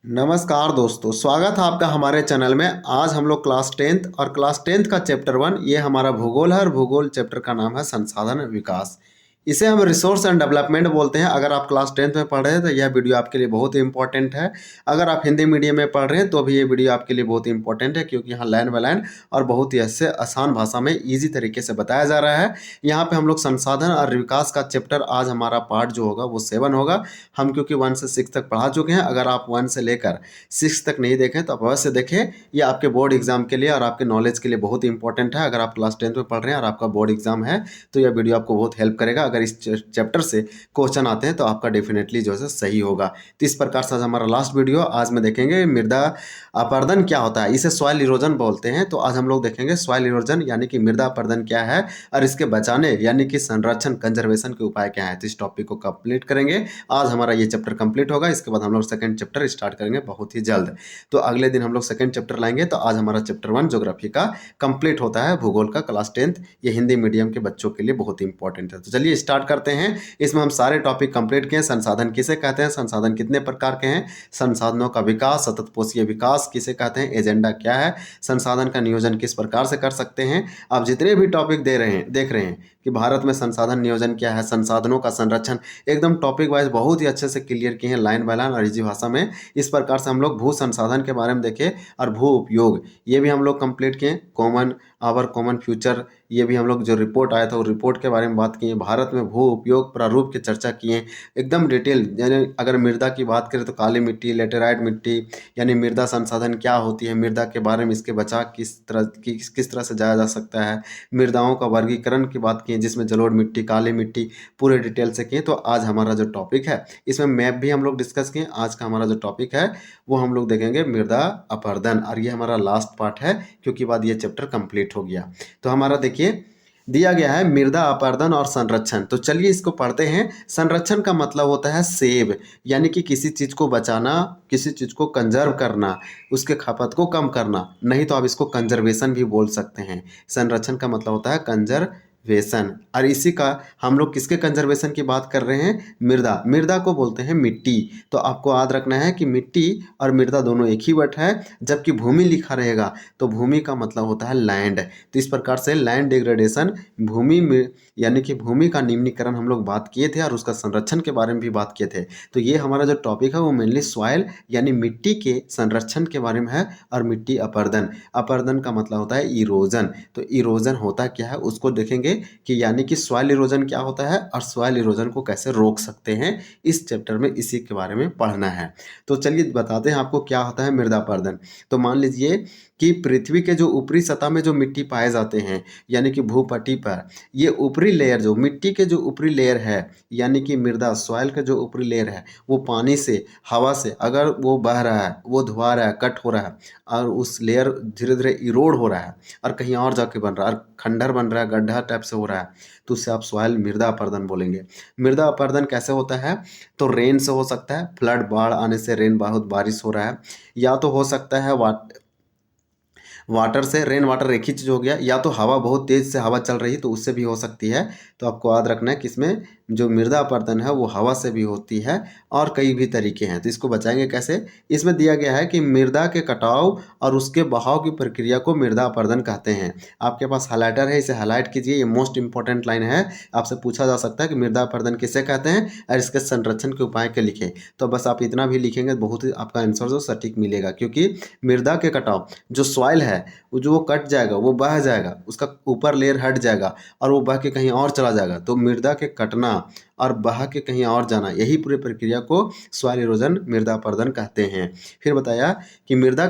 नमस्कार दोस्तों, स्वागत है आपका हमारे चैनल में। आज हम लोग क्लास टेंथ और क्लास टेंथ का चैप्टर 1 ये हमारा भूगोल है और भूगोल चैप्टर का नाम है संसाधन विकास। इसे हम रिसोर्स एंड डेवलपमेंट बोलते हैं। अगर आप क्लास टेंथ में पढ़ रहे हैं तो यह वीडियो आपके लिए बहुत ही इंपॉर्टेंट है। अगर आप हिंदी मीडियम में पढ़ रहे हैं तो भी ये वीडियो आपके लिए बहुत ही इंपॉर्टेंट है, क्योंकि यहाँ लाइन बाय लाइन और बहुत ही अच्छे आसान भाषा में ईजी तरीके से बताया जा रहा है। यहाँ पे हम लोग संसाधन और विकास का चैप्टर, आज हमारा पार्ट जो होगा वो 7 होगा। हम क्योंकि 1 से 6 तक पढ़ा चुके हैं। अगर आप 1 से लेकर 6 तक नहीं देखें तो आप अवश्य देखें। ये आपके बोर्ड एग्जाम के लिए और आपके नॉलेज के लिए बहुत ही इंपॉर्टेंट है। अगर आप क्लास 10th में पढ़ रहे हैं और आपका बोर्ड एग्जाम है तो यह वीडियो आपको बहुत हेल्प करेगा। अगर इस चैप्टर से क्वेश्चन आते हैं तो आपका डेफिनेटली जो है सही होगा। तो इस प्रकार से आज हमारा लास्ट वीडियो, आज में देखेंगे मृदा अपरदन क्या होता है। इसे सॉइल इरोजन बोलते हैं। तो आज हम लोग देखेंगे सॉइल इरोजन यानी कि मृदा अपरदन क्या है और इसके बचाने यानी कि संरक्षण कंजर्वेशन के उपाय क्या है। तो इस टॉपिक को कंप्लीट करेंगे। आज हमारा ये चैप्टर कंप्लीट होगा। इसके बाद हम लोग सेकंड चैप्टर स्टार्ट करेंगे बहुत ही जल्द। तो अगले दिन हम लोग सेकंड चैप्टर लाएंगे। तो आज हमारा चैप्टर 1 ज्योग्राफी का कंप्लीट होता है, भूगोल का क्लास 10th। ये हिंदी मीडियम के बच्चों के लिए बहुत ही इंपॉर्टेंट है। तो चलिए स्टार्ट करते हैं। इसमें हम सारे टॉपिक कंप्लीट किए। संसाधन किसे कहते हैं, संसाधन कितने प्रकार के हैं, संसाधनों का विकास, सतत पोषीय विकास किसे कहते हैं, एजेंडा क्या है, संसाधन का नियोजन किस प्रकार से कर सकते हैं। आप जितने भी टॉपिक देख रहे हैं कि भारत में संसाधन नियोजन क्या है, संसाधनों का संरक्षण, एकदम टॉपिक वाइज बहुत ही अच्छे से क्लियर किए हैं, लाइन बाय लाइन और इजी भाषा में। इस प्रकार से हम लोग भू संसाधन के बारे में देखे और भू उपयोग ये भी हम लोग कंप्लीट किए। कॉमन आवर कॉमन फ्यूचर ये भी हम लोग जो रिपोर्ट आया था वो रिपोर्ट के बारे में बात किए। भारत में भू उपयोग प्रारूप की चर्चा किए एकदम डिटेल। यानी अगर मृदा की बात करें तो काली मिट्टी, लेटेराइट मिट्टी, यानी मृदा संसाधन क्या होती है, मृदा के बारे में, इसके बचाव किस तरह से जाया जा सकता है, मृदाओं का वर्गीकरण की बात की जिसमें जलोढ़ मिट्टी, काली मिट्टी पूरे डिटेल से किए। तो आज हमारा जो टॉपिक है इसमें मैप भी हम लोग डिस्कस किए। आज का हमारा जो टॉपिक है वो हम लोग देखेंगे मृदा अपरदन, और ये हमारा लास्ट पार्ट है क्योंकि बाद ये चैप्टर कंप्लीट हो गया। तो हमारा देखिए दिया गया है मृदा अपरदन और संरक्षण। तो चलिए इसको पढ़ते हैं। संरक्षण का मतलब होता है सेव, यानी कि किसी चीज़ को बचाना, किसी चीज़ को कंजर्व करना, उसके खपत को कम करना, नहीं तो आप इसको कंजर्वेशन भी बोल सकते हैं। संरक्षण का मतलब होता है कंजर्वेशन। और इसी का हम लोग किसके कंजर्वेशन की बात कर रहे हैं, मृदा को बोलते हैं मिट्टी। तो आपको याद रखना है कि मिट्टी और मृदा दोनों एक ही वर्ड है। जबकि भूमि लिखा रहेगा तो भूमि का मतलब होता है लैंड। तो इस प्रकार से लैंड डिग्रेडेशन, भूमि में यानी कि भूमि का निम्नीकरण हम लोग बात किए थे और उसका संरक्षण के बारे में भी बात किए थे। तो ये हमारा जो टॉपिक है वो मेनली सॉइल यानी मिट्टी के संरक्षण के बारे में है। और मिट्टी अपरदन, अपरदन का मतलब होता है इरोजन। तो इरोजन होता क्या है उसको देखेंगे कि यानी कि सॉइल इरोजन क्या होता है और सॉइल इरोजन को कैसे रोक सकते हैं। इस चैप्टर में इसी के बारे में पढ़ना है। तो चलिए बताते हैं आपको क्या होता है मृदा अपरदन। तो मान लीजिए कि पृथ्वी के जो ऊपरी सतह में जो मिट्टी पाए जाते हैं यानी कि भूपट्टी पर, ये ऊपरी लेयर जो मिट्टी के जो ऊपरी लेयर है यानी कि मृदा सॉइल का जो ऊपरी लेयर है वो पानी से, हवा से अगर वो बह रहा है, वो धुआ रहा है, कट हो रहा है और उस लेयर धीरे धीरे इरोड हो रहा है और कहीं और जाके बन रहा है और खंडर बन रहा है, गड्ढा टाइप से हो रहा है, तो उससे आप सॉइल मृदा अपरदन बोलेंगे। मृदा अपरदन कैसे होता है, तो रेन से हो सकता है, फ्लड बाढ़ आने से, रेन बहुत बारिश हो रहा है, या तो हो सकता है वाटर से, रेन वाटर एक ही चीज़ हो गया, या तो हवा बहुत तेज़ से हवा चल रही है तो उससे भी हो सकती है। तो आपको याद रखना है कि इसमें जो मृदा अपरदन है वो हवा से भी होती है और कई भी तरीके हैं। तो इसको बचाएंगे कैसे, इसमें दिया गया है कि मृदा के कटाव और उसके बहाव की प्रक्रिया को मृदा अपरदन कहते हैं। आपके पास हाइलाइटर है, इसे हाईलाइट कीजिए, ये मोस्ट इंपॉर्टेंट लाइन है। आपसे पूछा जा सकता है कि मृदा अपरदन किसे कहते हैं और इसके संरक्षण के उपाय के लिखें। तो बस आप इतना भी लिखेंगे बहुत ही आपका आंसर जो सटीक मिलेगा, क्योंकि मृदा के कटाव, जो सॉइल है वो कट जाएगा, वो बह जाएगा, उसका ऊपर लेयर हट जाएगा और वो बह के कहीं और चला जाएगा। तो मृदा के कटना और बहा के कहीं और जाना, यही पूरी प्रक्रिया को सॉइल इरोजन, मृदा अपरदन कहते हैं। फिर बताया कि मृदा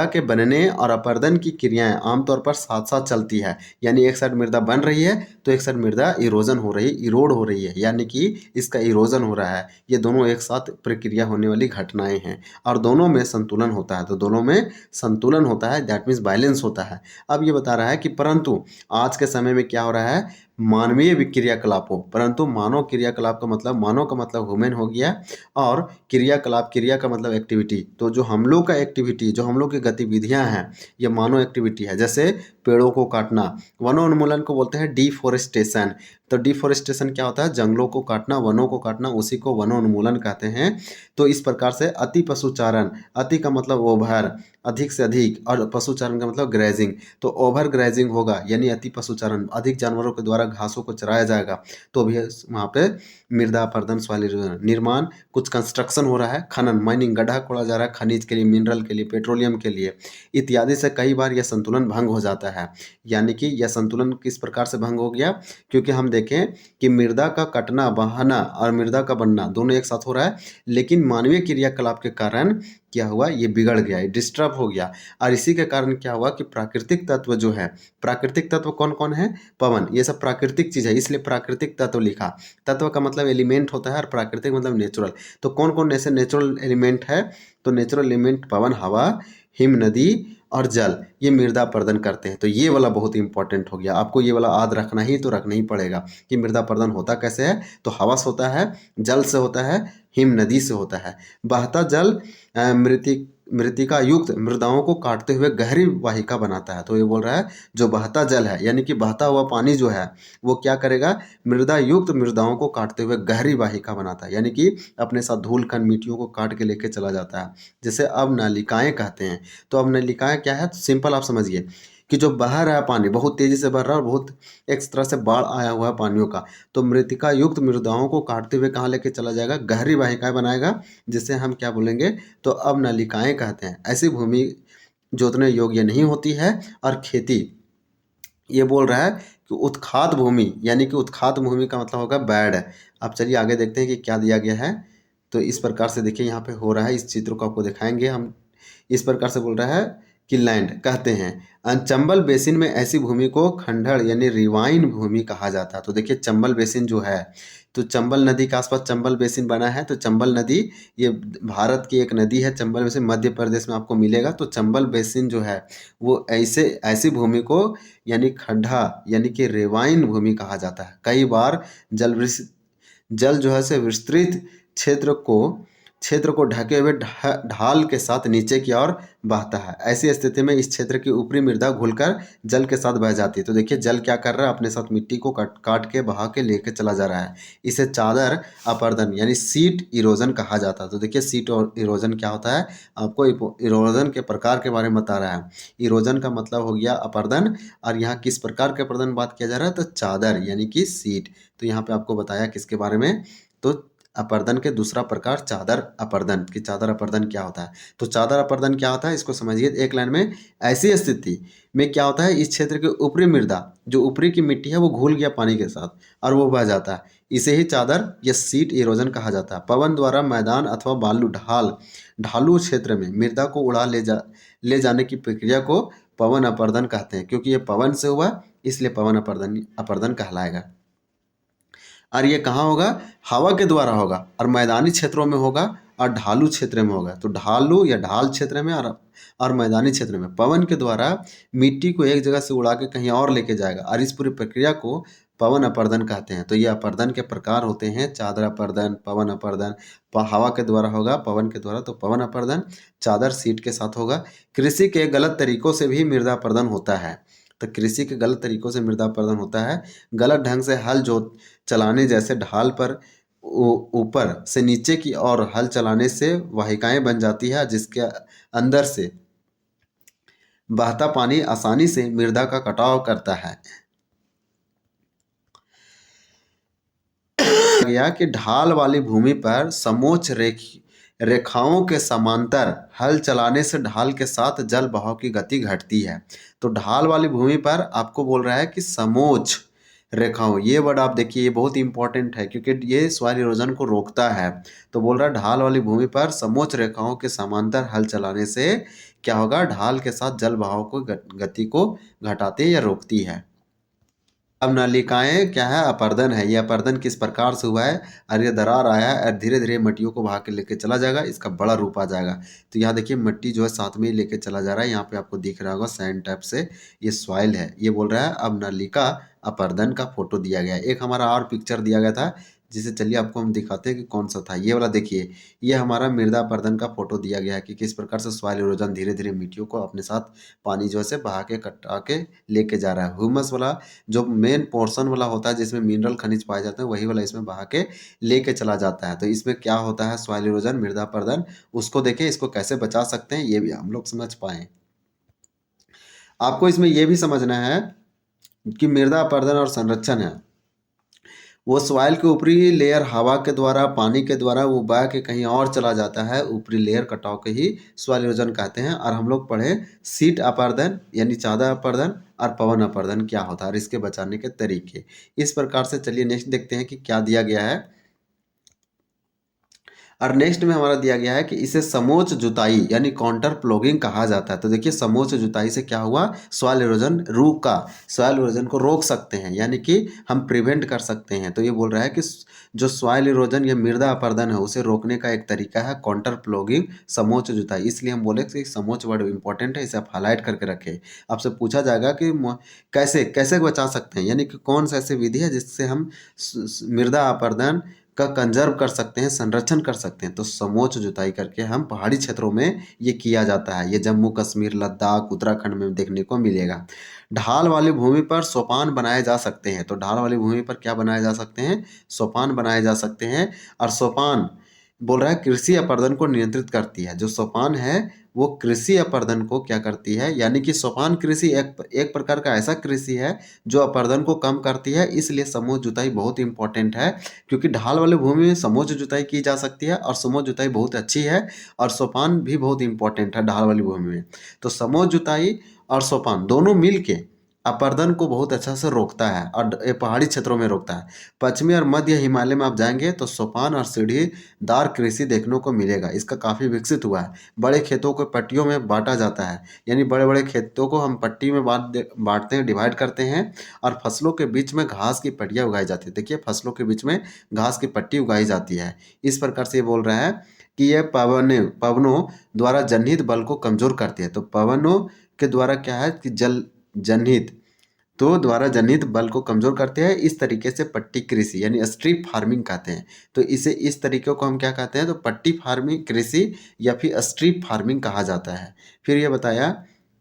के बनने और अपरदन की क्रियाएं आमतौर पर साथ साथ चलती है। यानी एक साइड मृदा बन रही है तो एक साइड मृदा इरोजन हो रही है, इरोड हो रही है, यानी कि इसका इरोजन हो रहा है। ये दोनों एक साथ प्रक्रिया होने वाली घटनाएं हैं और दोनों में संतुलन होता है। तो दोनों में संतुलन होता है, दैट मीन्स बैलेंस होता है। अब ये बता रहा है कि परंतु आज के समय में क्या हो रहा है, मानवीय क्रियाकलापों, परंतु मानव क्रियाकलाप का मतलब, मानव का मतलब ह्यूमन हो गया और क्रियाकलाप, क्रिया का मतलब एक्टिविटी। तो जो हम लोग का एक्टिविटी, जो हम लोग की गतिविधियां हैं, ये मानव एक्टिविटी है। जैसे पेड़ों को काटना, वनोन्मूलन को बोलते हैं डिफोरेस्टेशन। तो डिफोरेस्टेशन क्या होता है? जंगलों को काटना, वनों को काटना, उसी को वनोन्मूलन कहते हैं। तो इस प्रकार से अति पशुचारण, अति का मतलब ओवर, अधिक से अधिक, और पशुचारण का मतलब ग्रेजिंग। तो ओवर ग्रेजिंग होगा यानी अति पशुचारण, अधिक जानवरों के द्वारा घासों को चराया जाएगा, तो भी वहाँ पे मृदा अपरदन, सॉइल इरोजन। निर्माण, कुछ कंस्ट्रक्शन हो रहा है, खनन माइनिंग, गड्ढा खोदा जा रहा है खनिज के लिए, मिनरल के लिए, पेट्रोलियम के लिए इत्यादि से कई बार यह संतुलन भंग हो जाता है। यानी कि यह संतुलन किस प्रकार से भंग हो गया? क्योंकि हम देखें कि मृदा का कटना, बहाना और मृदा का बनना दोनों एक साथ हो रहा है, लेकिन मानवीय क्रियाकलाप के कारण क्या हुआ? ये बिगड़ गया, ये डिस्टर्ब हो गया। और इसी के कारण क्या हुआ कि प्राकृतिक तत्व जो है, प्राकृतिक तत्व कौन कौन है? पवन, ये सब प्राकृतिक चीज़ है, इसलिए प्राकृतिक तत्व लिखा। तत्व का मतलब एलिमेंट होता है और प्राकृतिक मतलब नेचुरल। तो कौन कौन ऐसे नेचुरल एलिमेंट है? तो नेचुरल एलिमेंट पवन, हवा, हिम नदी और जल, ये मृदा अपरदन करते हैं। तो ये वाला बहुत इंपॉर्टेंट हो गया, आपको ये वाला याद रखना ही तो रखना ही पड़ेगा कि मृदा अपरदन होता कैसे है। तो हवा से होता है, जल से होता है, हिम नदी से होता है। बहता जल मृतिका युक्त मृदाओं को काटते हुए गहरी वाहिका बनाता है। तो ये बोल रहा है जो बहता जल है यानी कि बहता हुआ पानी जो है वो क्या करेगा? मृदा युक्त मृदाओं को काटते हुए गहरी वाहिका बनाता है, यानी कि अपने साथ धूल कण मिट्टियों को काट के लेके चला जाता है, जिसे अब नलिकाएं कहते हैं। तो अब नलिकाएं क्या है? सिंपल आप समझिए कि जो बह रहा है पानी, बहुत तेजी से बह रहा है और बहुत एक तरह से बाढ़ आया हुआ है पानियों का, तो मृतिका युक्त मृदाओं को काटते हुए कहाँ लेके चला जाएगा? गहरी वाहिकाएं बनाएगा, जिसे हम क्या बोलेंगे? तो अब नलिकाएं कहते हैं। ऐसी भूमि जोतने योग्य नहीं होती है। और खेती, ये बोल रहा है कि उत्खात भूमि, यानी कि उत्खात भूमि का मतलब होगा बैड। अब चलिए आगे देखते हैं कि क्या दिया गया है। तो इस प्रकार से देखिए यहाँ पे हो रहा है, इस चित्र को आपको दिखाएंगे हम। इस प्रकार से बोल रहा है कि लैंड कहते हैं। चंबल बेसिन में ऐसी भूमि को खंडहर यानी रिवाइन भूमि कहा जाता है। तो देखिए चंबल बेसिन जो है, तो चंबल नदी के आसपास चंबल बेसिन बना है। तो चंबल नदी ये भारत की एक नदी है, चंबल बेसिन मध्य प्रदेश में आपको मिलेगा। तो चंबल बेसिन जो है वो ऐसी भूमि को यानी खड्डा यानी कि रेवाइन भूमि कहा जाता है। कई बार जल जो है से विस्तृत क्षेत्र को ढके हुए ढाल के साथ नीचे की ओर बहता है। ऐसी स्थिति में इस क्षेत्र की ऊपरी मृदा घुलकर जल के साथ बह जाती है। तो देखिए जल क्या कर रहा है? अपने साथ मिट्टी को काट के बहा के लेके चला जा रहा है। इसे चादर अपरदन यानी सीट इरोजन कहा जाता है। तो देखिए सीट और इरोजन क्या होता है? आपको इरोजन के प्रकार के बारे में बता रहा है। इरोजन का मतलब हो गया अपरदन, और यहाँ किस प्रकार के अपरदन बात किया जा रहा है? तो चादर यानी कि सीट। तो यहाँ पे आपको बताया किसके बारे में? तो अपरदन के दूसरा प्रकार चादर अपरदन, कि चादर अपरदन क्या होता है। तो चादर अपरदन क्या होता है इसको समझिए एक लाइन में। ऐसी स्थिति में क्या होता है? इस क्षेत्र के ऊपरी मृदा, जो ऊपरी की मिट्टी है वो घुल गया पानी के साथ और वो बह जाता है। इसे ही चादर या सीट इरोजन कहा जाता है। पवन द्वारा मैदान अथवा बालू ढालू क्षेत्र में मृदा को उड़ा ले जाने की प्रक्रिया को पवन अपरदन कहते हैं। क्योंकि ये पवन से हुआ इसलिए पवन अपरदन कहलाएगा। और ये कहाँ होगा? हवा के द्वारा होगा, और मैदानी क्षेत्रों में होगा और ढालू क्षेत्र में होगा। तो ढालू या ढाल क्षेत्र में और मैदानी क्षेत्र में पवन के द्वारा मिट्टी को एक जगह से उड़ा के कहीं और लेके जाएगा, और इस पूरी प्रक्रिया को पवन अपरदन कहते हैं। तो ये अपरदन के प्रकार होते हैं, चादर अपरदन, पवन अपरदन। हवा के द्वारा होगा, पवन के द्वारा तो पवन अपरदन, चादर सीट के साथ होगा। कृषि के गलत तरीकों से भी मृदा अपरदन होता है। तो कृषि के गलत तरीकों से मृदा अपरदन होता है। गलत ढंग से हल जोत चलाने, जैसे ढाल पर ऊपर से नीचे की ओर हल चलाने से वाहिकाएं बन जाती है, जिसके अंदर से बहता पानी आसानी से मृदा का कटाव करता है। गया कि ढाल वाली भूमि पर समोच्च रेखाओं के समांतर हल चलाने से ढाल के साथ जल बहाव की गति घटती है। तो ढाल वाली भूमि पर आपको बोल रहा है कि समोच्च रेखाओं, ये वर्ड आप देखिए, ये बहुत इंपॉर्टेंट है क्योंकि ये सॉइल इरोजन को रोकता है। तो बोल रहा है ढाल वाली भूमि पर समोच्च रेखाओं के समांतर हल चलाने से क्या होगा? ढाल के साथ जल बहाव को गति को घटाती या रोकती है। अब नलिकाएं क्या है? अपरदन है। ये अपरदन किस प्रकार से हुआ है? और ये दरार आया है और धीरे धीरे मट्टियों को बहा के लेके चला जाएगा, इसका बड़ा रूप आ जाएगा। तो यहाँ देखिए मट्टी जो है साथ में ही लेके चला जा रहा है। यहाँ पे आपको दिख रहा होगा सैंड टाइप से, ये सॉइल है। ये बोल रहा है अब नलिका अपरदन का फोटो दिया गया है। एक हमारा और पिक्चर दिया गया था जिसे चलिए आपको हम दिखाते हैं कि कौन सा था। ये वाला देखिए, ये हमारा मृदा अपर्दन का फोटो दिया गया है कि किस प्रकार से सॉइल इरोजन धीरे धीरे मिट्टियों को अपने साथ पानी जो है से बहा के कटा के लेके जा रहा है। ह्यूमस वाला जो मेन पोर्शन वाला होता है जिसमें मिनरल खनिज पाए जाते हैं, वही वाला इसमें बहा के लेके चला जाता है। तो इसमें क्या होता है, सॉइल इरोजन, मृदा अपर्दन, उसको देखिए, इसको कैसे बचा सकते हैं ये भी हम लोग समझ पाए। आपको इसमें यह भी समझना है कि मृदा अपर्दन और संरक्षण है वो सॉइल के ऊपरी लेयर हवा के द्वारा, पानी के द्वारा वो बह के कहीं और चला जाता है। ऊपरी लेयर कटाव के ही सॉइल इरोजन कहते हैं। और हम लोग पढ़े शीट अपर्दन यानी चादर अपर्दन और पवन अपर्दन क्या होता है और इसके बचाने के तरीके। इस प्रकार से चलिए नेक्स्ट देखते हैं कि क्या दिया गया है। और नेक्स्ट में हमारा दिया गया है कि इसे समोच्च जुताई यानी काउंटर प्लॉगिंग कहा जाता है। तो देखिए, समोच्च जुताई से क्या हुआ, सॉइल इरोजन रुका, सॉइल इरोजन को रोक सकते हैं, यानी कि हम प्रिवेंट कर सकते हैं। तो ये बोल रहा है कि जो सॉइल इरोजन या मृदा अपर्दन है उसे रोकने का एक तरीका है काउंटर प्लॉगिंग, समोच्च जुताई। इसलिए हम बोले कि समोच्च वर्ड इंपॉर्टेंट है, इसे आप हाईलाइट करके रखें। आपसे पूछा जाएगा कि कैसे कैसे बचा सकते हैं, यानी कि कौन सा ऐसी विधि है जिससे हम मृदा अपर्दन का कंजर्व कर सकते हैं, संरक्षण कर सकते हैं। तो समोच्च जुताई करके हम पहाड़ी क्षेत्रों में ये किया जाता है। ये जम्मू कश्मीर, लद्दाख, उत्तराखंड में देखने को मिलेगा। ढाल वाली भूमि पर सोपान बनाए जा सकते हैं। तो ढाल वाली भूमि पर क्या बनाए जा सकते हैं, सोपान बनाए जा सकते हैं। और सोपान बोल रहा है कृषि अपर्दन को नियंत्रित करती है। जो सोपान है वो कृषि अपर्दन को क्या करती है, यानी कि सोपान कृषि एक प्रकार का ऐसा कृषि है जो अपर्दन को कम करती है। इसलिए समोच्च जुताई बहुत इंपॉर्टेंट है, क्योंकि ढाल वाली भूमि में समोच्च जुताई की जा सकती है और समोच्च जुताई बहुत अच्छी है। और सोपान भी बहुत इंपॉर्टेंट है ढाल वाली भूमि में। तो समोच्च जुताई और सोपान दोनों मिल के अपर्दन को बहुत अच्छा से रोकता है और ये पहाड़ी क्षेत्रों में रोकता है। पश्चिमी और मध्य हिमालय में आप जाएंगे तो सोपान और सीढ़ीदार कृषि देखने को मिलेगा। इसका काफ़ी विकसित हुआ है। बड़े खेतों को पट्टियों में बांटा जाता है, यानी बड़े बड़े खेतों को हम पट्टी में बांटते हैं, डिवाइड करते हैं। और फसलों के बीच में घास की पट्टियाँ उगाई जाती है। देखिए, फसलों के बीच में घास की पट्टी उगाई जाती है। इस प्रकार से ये बोल रहा है कि यह पवनों द्वारा जनहित बल को कमजोर करती है। तो पवनों के द्वारा क्या है कि जनहित द्वारा जनहित बल को कमजोर करते हैं। इस तरीके से पट्टी कृषि यानी स्ट्रिप फार्मिंग कहते हैं। तो इसे इस तरीके को हम क्या कहते हैं, तो पट्टी फार्मिंग कृषि या फिर स्ट्रिप फार्मिंग कहा जाता है। फिर ये बताया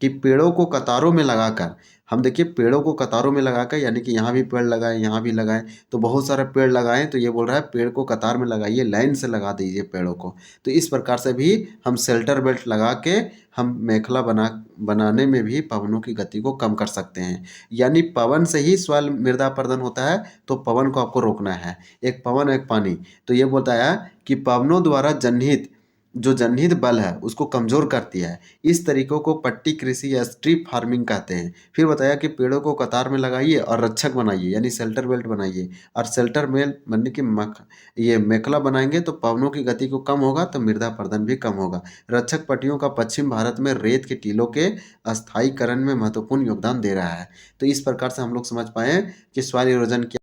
कि पेड़ों को कतारों में लगाकर, हम देखिए पेड़ों को कतारों में लगाकर, यानी कि यहाँ भी पेड़ लगाए, यहाँ भी लगाए, तो बहुत सारे पेड़ लगाएं। तो ये बोल रहा है पेड़ को कतार में लगाइए, लाइन से लगा दीजिए पेड़ों को। तो इस प्रकार से भी हम शेल्टर बेल्ट लगा के हम मेखला बनाने में भी पवनों की गति को कम कर सकते हैं। यानी पवन से ही सॉइल मृदा अपर्दन होता है। तो पवन को आपको रोकना है, एक पवन एक पानी। तो ये बोलता है कि पवनों द्वारा जनहित जो जनहित बल है उसको कमजोर करती है। इस तरीकों को पट्टी कृषि या स्ट्रिप फार्मिंग कहते हैं। फिर बताया कि पेड़ों को कतार में लगाइए और रक्षक बनाइए, यानी शेल्टर बेल्ट बनाइए। और शेल्टर बेल्ट बनने की ये मेखला बनाएंगे तो पवनों की गति को कम होगा, तो मृदा अपर्दन भी कम होगा। रक्षक पट्टियों का पश्चिम भारत में रेत के टीलों के स्थायीकरण में महत्वपूर्ण योगदान दे रहा है। तो इस प्रकार से हम लोग समझ पाए कि सॉइल इरोजन क्या